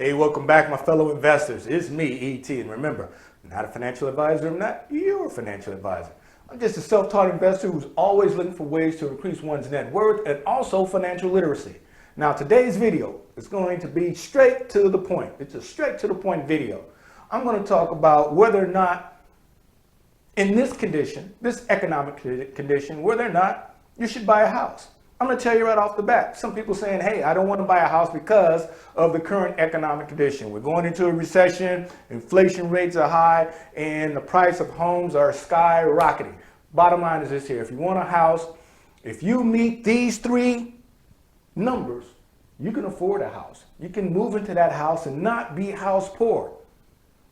Hey, welcome back, my fellow investors. It's me, E.T. And remember, I'm not a financial advisor. I'm not your financial advisor. I'm just a self-taught investor who's always looking for ways to increase one's net worth and also financial literacy. Now, today's video is going to be straight to the point. It's a straight to the point video. I'm going to talk about whether or not in this condition, this economic condition, whether or not you should buy a house. I'm going to tell you right off the bat. Some people saying, hey, I don't want to buy a house because of the current economic condition. We're going into a recession, inflation rates are high, and the price of homes are skyrocketing. Bottom line is this here. If you want a house, if you meet these three numbers, you can afford a house. You can move into that house and not be house poor.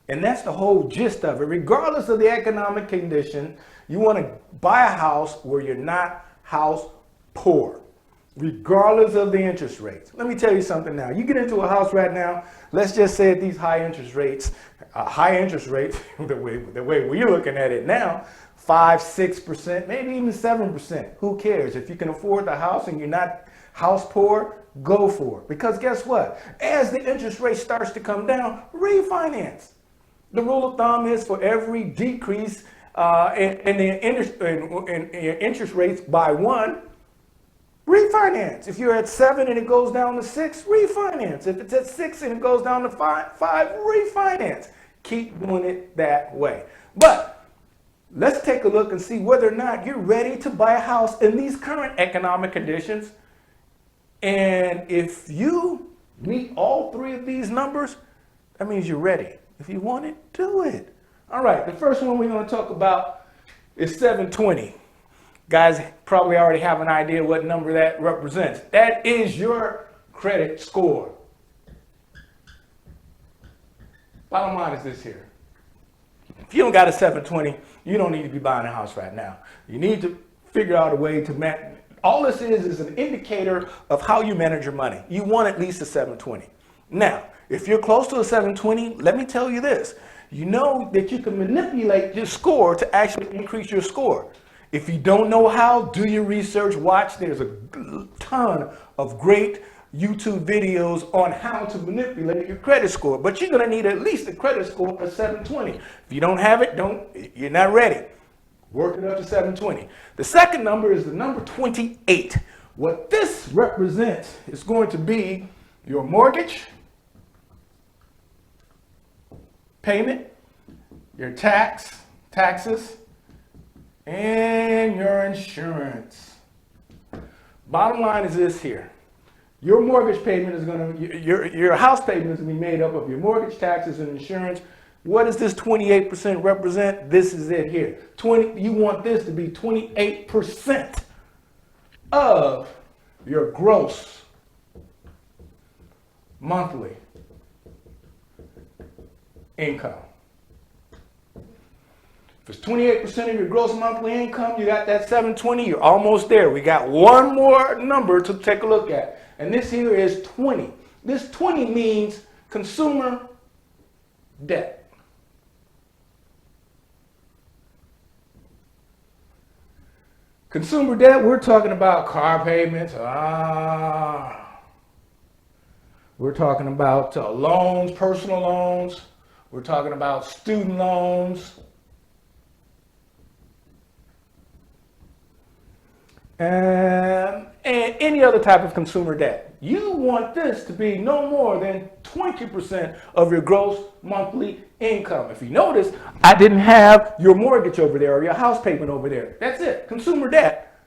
And that's the whole gist of it. Regardless of the economic condition, you want to buy a house where you're not house poor, regardless of the interest rates. Let me tell you something now. You get into a house right now, let's just say at these high interest rates, the way we're looking at it now, 5-6%, maybe even 7%. Who cares? If you can afford the house and you're not house poor, go for it. Because guess what? As the interest rate starts to come down, refinance. The rule of thumb is for every decrease in interest rates by 1, refinance. If you're at 7 and it goes down to 6, refinance. If it's at 6 and it goes down to 5, refinance. Keep doing it that way. But let's take a look and see whether or not you're ready to buy a house in these current economic conditions. And if you meet all three of these numbers, that means you're ready. If you want it, do it. All right, the first one we're going to talk about is 720. Guys probably already have an idea what number that represents. That is your credit score. Bottom line is this here. If you don't got a 720, you don't need to be buying a house right now. You need to figure out a way to manage. All this is an indicator of how you manage your money. You want at least a 720. Now, if you're close to a 720, let me tell you this. You know that you can manipulate your score to actually increase your score. If you don't know how, do your research, watch. There's a ton of great YouTube videos on how to manipulate your credit score. But you're going to need at least a credit score of 720. If you don't have it, you're not ready. Work it up to 720. The second number is the number 28. What this represents is going to be your mortgage payment, your taxes, and your insurance. Bottom line is this here. Your mortgage payment is going to, your house payment is going to be made up of your mortgage, taxes, and insurance. What does this 28% represent? This is it here. You want this to be 28% of your gross monthly income. If it's 28% of your gross monthly income, you got that 720, you're almost there. We got one more number to take a look at. And this here is 20. This 20 means consumer debt. Consumer debt, we're talking about car payments. We're talking about loans, personal loans. We're talking about student loans. And any other type of consumer debt. You want this to be no more than 20% of your gross monthly income. If you notice, I didn't have your mortgage over there or your house payment over there. That's it. Consumer debt.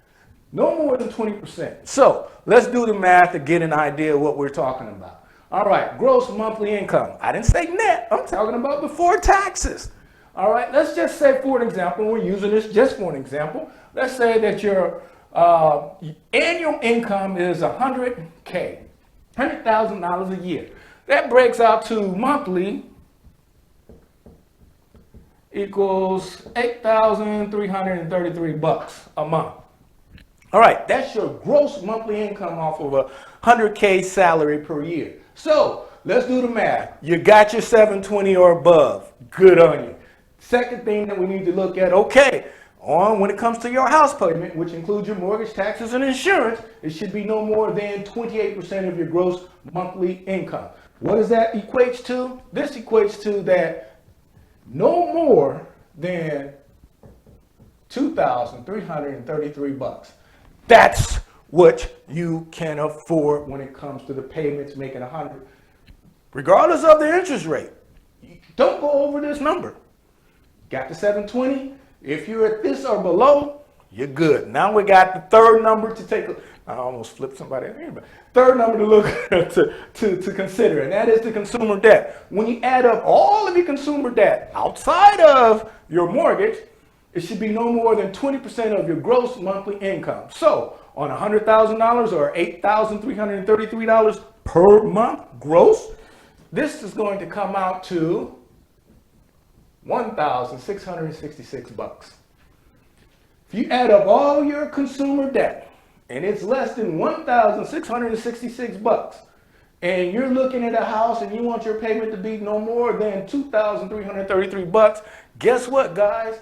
No more than 20%. So let's do the math to get an idea of what we're talking about. All right, gross monthly income. I didn't say net. I'm talking about before taxes. All right, let's just say, for an example, we're using this just for an example. Let's say that your annual income is $100K, $100,000 a year. That breaks out to monthly equals $8,333 a month. All right, that's your gross monthly income off of a $100K salary per year. So let's do the math. You got your 720 or above. Good on you. Second thing that we need to look at, okay, when it comes to your house payment, which includes your mortgage, taxes, and insurance, it should be no more than 28% of your gross monthly income. What does that equate to? This equates to that no more than $2,333. That's what you can afford when it comes to the payments, making 100, regardless of the interest rate. Don't go over this number. Got the 720. If you're at this or below, you're good. Now we got the third number to take. I almost flipped somebody in here, but third number to look to consider, and that is the consumer debt. When you add up all of your consumer debt outside of your mortgage, it should be no more than 20% of your gross monthly income. So on $100,000 or $8,333 per month gross, this is going to come out to $1,666. If you add up all your consumer debt and it's less than $1,666, and you're looking at a house and you want your payment to be no more than $2,333, guess what, guys?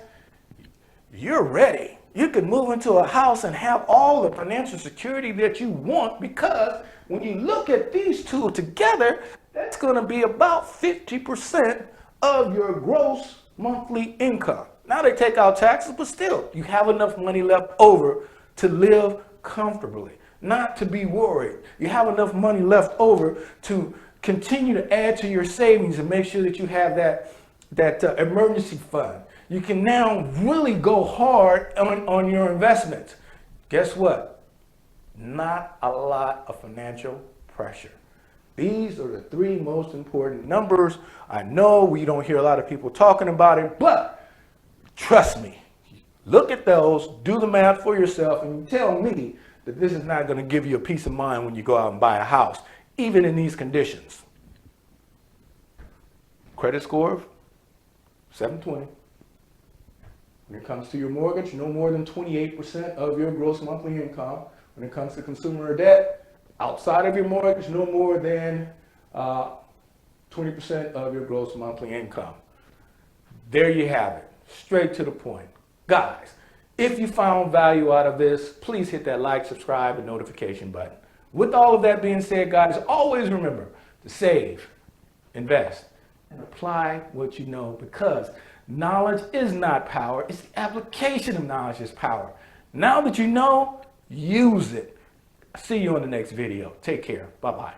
You're ready. You can move into a house and have all the financial security that you want, because when you look at these two together, that's going to be about 50% of your gross monthly income. Now they take out taxes, but still, you have enough money left over to live comfortably, not to be worried. You have enough money left over to continue to add to your savings and make sure that you have that emergency fund. You can now really go hard on your investments. Guess what? Not a lot of financial pressure. These are the three most important numbers. I know we don't hear a lot of people talking about it, but trust me, look at those, do the math for yourself, and tell me that this is not going to give you a peace of mind when you go out and buy a house, even in these conditions. Credit score, 720. When it comes to your mortgage, no more than 28% of your gross monthly income. When it comes to consumer debt, outside of your mortgage, no more than 20% of your gross monthly income. There you have it. Straight to the point. Guys, if you found value out of this, please hit that like, subscribe, and notification button. With all of that being said, guys, always remember to save, invest, and apply what you know, because knowledge is not power. It's the application of knowledge is power. Now that you know, use it. See you on the next video. Take care. Bye-bye.